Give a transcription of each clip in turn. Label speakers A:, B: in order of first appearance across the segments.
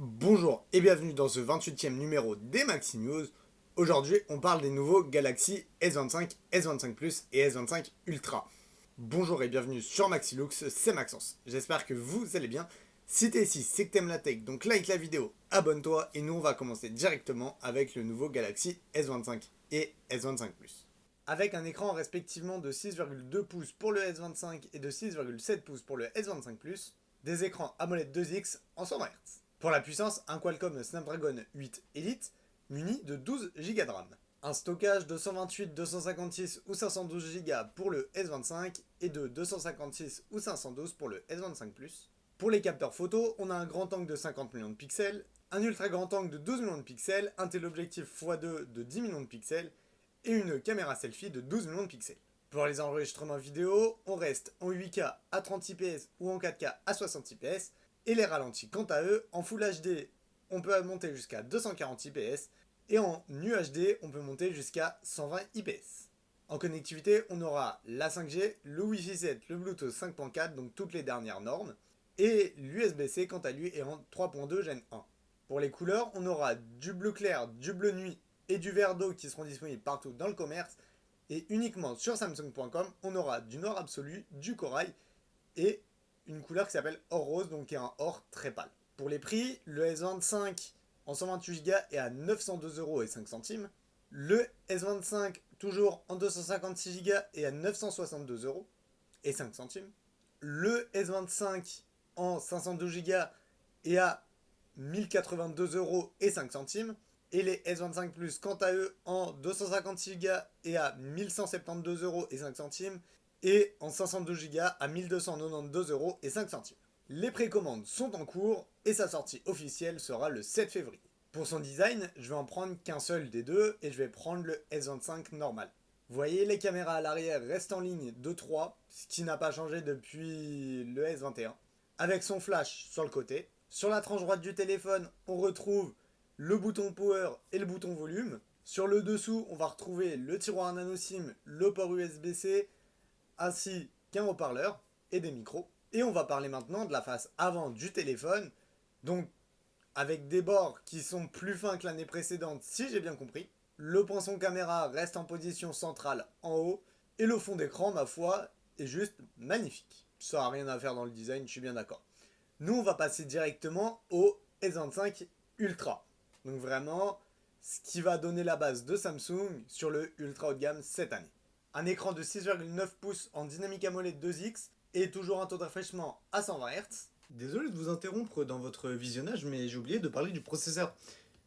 A: Bonjour et bienvenue dans ce 28e numéro des Maxi News. Aujourd'hui, on parle des nouveaux Galaxy S25, S25 Plus et S25 Ultra. Bonjour et bienvenue sur Maxilux, c'est Maxence. J'espère que vous allez bien. Si t'es ici, c'est que t'aimes la tech, donc like la vidéo, abonne-toi et nous on va commencer directement avec le nouveau Galaxy S25 et S25 Plus. Avec un écran respectivement de 6,2 pouces pour le S25 et de 6,7 pouces pour le S25 Plus, des écrans AMOLED 2X en 120 Hz. Pour la puissance, un Qualcomm Snapdragon 8 Elite muni de 12 Go de RAM. Un stockage de 128, 256 ou 512 Go pour le S25 et de 256 ou 512 pour le S25 Plus. Pour les capteurs photo, on a un grand angle de 50 millions de pixels, un ultra grand angle de 12 millions de pixels, un téléobjectif x2 de 10 millions de pixels et une caméra selfie de 12 millions de pixels. Pour les enregistrements vidéo, on reste en 8K à 30 fps ou en 4K à 60 fps, et les ralentis quant à eux, en Full HD, on peut monter jusqu'à 240 fps, et en UHD, on peut monter jusqu'à 120 fps. En connectivité, on aura la 5G, le Wi-Fi 7, le Bluetooth 5.4, donc toutes les dernières normes, et l'USB-C quant à lui est en 3.2 Gen 1. Pour les couleurs, on aura du bleu clair, du bleu nuit et du vert d'eau qui seront disponibles partout dans le commerce, et uniquement sur Samsung.com, on aura du noir absolu, du corail et une couleur qui s'appelle or rose, donc qui est un or très pâle. Pour les prix, le S25 en 128 Go est à 902,05 €. Le S25 toujours en 256 Go est à 962,05 €. Le S25 en 512 Go est à 1082,05 €. Et les S25 Plus, quant à eux, en 256 Go est à 1172,05 € et en 512 Go à 1292,05 €. Les précommandes sont en cours et sa sortie officielle sera le 7 février. Pour son design, je vais en prendre qu'un seul des deux et je vais prendre le S25 normal. Vous voyez, les caméras à l'arrière restent en ligne de 3, ce qui n'a pas changé depuis le S21, avec son flash sur le côté. Sur la tranche droite du téléphone, on retrouve le bouton power et le bouton volume. Sur le dessous, on va retrouver le tiroir nano SIM, le port USB-C, ainsi qu'un haut-parleur et des micros. Et on va parler maintenant de la face avant du téléphone, donc avec des bords qui sont plus fins que l'année précédente si j'ai bien compris. Le poinçon caméra reste en position centrale en haut, et le fond d'écran, ma foi, est juste magnifique. Ça n'a rien à faire dans le design, je suis bien d'accord. Nous, on va passer directement au S25 Ultra. Donc vraiment, ce qui va donner la base de Samsung sur le Ultra haut de gamme cette année. Un écran de 6,9 pouces en Dynamic AMOLED 2X et toujours un taux de rafraîchissement à 120 Hz. Désolé de vous interrompre dans votre visionnage, mais j'ai oublié de parler du processeur.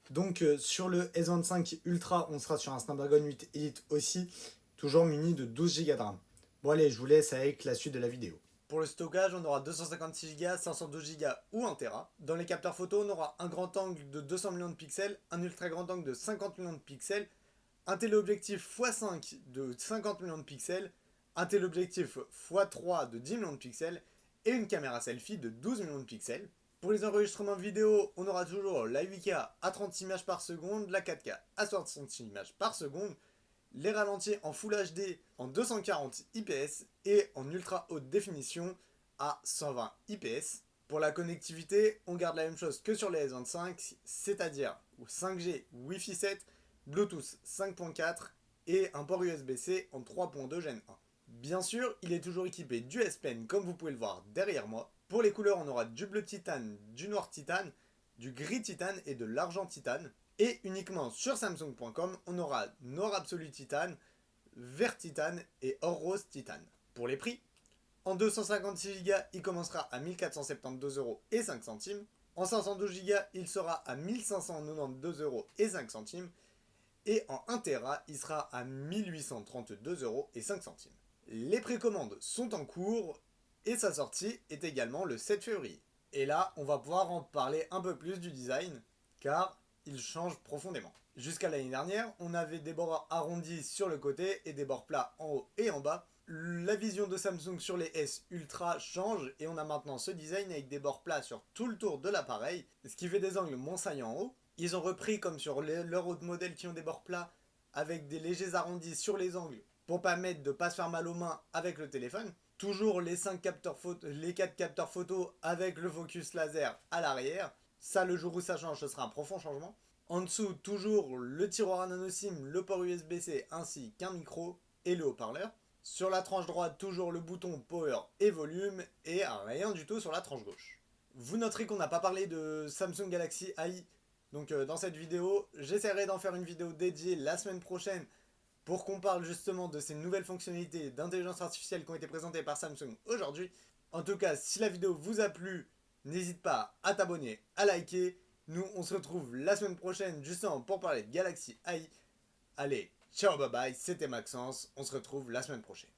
A: Donc sur le S25 Ultra, on sera sur un Snapdragon 8 Elite aussi, toujours muni de 12 Go de RAM. Bon allez, je vous laisse avec la suite de la vidéo. Pour le stockage, on aura 256 Go, 512 Go ou 1 Tera. Dans les capteurs photo, on aura un grand angle de 200 millions de pixels, un ultra grand angle de 50 millions de pixels, un téléobjectif x5 de 50 millions de pixels, un téléobjectif x3 de 10 millions de pixels et une caméra selfie de 12 millions de pixels. Pour les enregistrements vidéo, on aura toujours la 8K à 30 images par seconde, la 4K à 60 images par seconde, les ralentis en Full HD en 240 IPS et en ultra haute définition à 120 IPS. Pour la connectivité, on garde la même chose que sur les S25, c'est-à-dire 5G, Wi-Fi 7, Bluetooth 5.4 et un port USB-C en 3.2 Gen 1. Bien sûr, il est toujours équipé du S Pen comme vous pouvez le voir derrière moi. Pour les couleurs, on aura du bleu titane, du noir titane, du gris titane et de l'argent titane. Et uniquement sur Samsung.com, on aura noir absolu titane, vert titane et or rose titane. Pour les prix, en 256 Go, il commencera à 1472,05 €. En 512 Go, il sera à 1592,05 € et en 1 Tera, il sera à 1832,05 €. Les précommandes sont en cours et sa sortie est également le 7 février. Et là, on va pouvoir en parler un peu plus du design, car il change profondément. Jusqu'à l'année dernière, on avait des bords arrondis sur le côté et des bords plats en haut et en bas. La vision de Samsung sur les S Ultra change et on a maintenant ce design avec des bords plats sur tout le tour de l'appareil, ce qui fait des angles moins saillants en haut. Ils ont repris comme sur leurs autres modèles qui ont des bords plats avec des légers arrondis sur les angles pour permettre de ne pas se faire mal aux mains avec le téléphone. Toujours les 4 capteurs photo avec le focus laser à l'arrière, Ça, le jour où ça change, ce sera un profond changement. En dessous, toujours le tiroir à nano SIM, le port USB-C ainsi qu'un micro et le haut-parleur. Sur la tranche droite, toujours le bouton Power et Volume et rien du tout sur la tranche gauche. Vous noterez qu'on n'a pas parlé de Samsung Galaxy AI. Donc dans cette vidéo, j'essaierai d'en faire une vidéo dédiée la semaine prochaine pour qu'on parle justement de ces nouvelles fonctionnalités d'intelligence artificielle qui ont été présentées par Samsung aujourd'hui. En tout cas, si la vidéo vous a plu, n'hésite pas à t'abonner, à liker. Nous, on se retrouve la semaine prochaine justement pour parler de Galaxy AI. Allez, ciao, bye bye, c'était Maxence, on se retrouve la semaine prochaine.